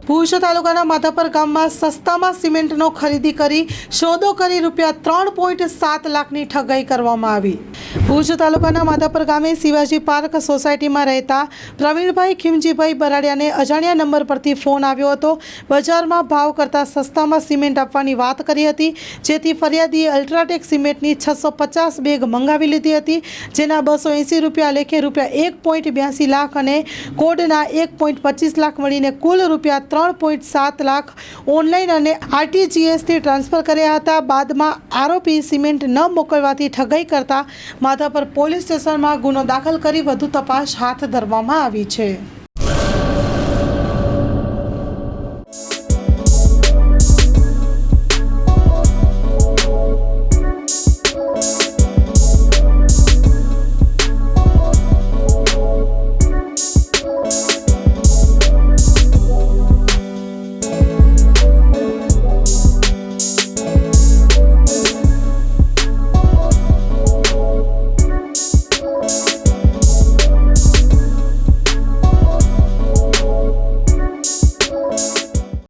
ભુજ તાલુકાના માધાપર ગામમાં સસ્તામાં સિમેન્ટનો ખરીદી કરી સોદો કરી ₹3.7 લાખની ઠગાઈ કરવામાં આવી। ભુજ તાલુકાના માધાપર ગામે શિવાજી પાર્ક સોસાયટીમાં રહેતા પ્રવીણભાઈ ખીમજીભાઈ બરાડિયાને અજાણ્યા નંબર પરથી ફોન આવ્યો હતો। બજારમાં ભાવ કરતાં સસ્તામાં સિમેન્ટ આપવાની વાત કરી હતી, જેથી ફરિયાદીએ અલ્ટ્રાટેક સિમેન્ટની 650 બેગ મંગાવી લીધી હતી, જેના ₹280 લેખે ₹1.82 લાખ અને કોડના ₹1.25 લાખ મળીને કુલ ₹3.7 લાખ ઓનલાઈન અને RTGSથી ટ્રાન્સફર કર્યા હતા। બાદમાં આરોપી સિમેન્ટ ન મોકલવાથી ઠગાઈ કરતા માધાપર પોલીસ સ્ટેશનમાં ગુનો દાખલ કરી વધુ તપાસ હાથ ધરવામાં આવી છે।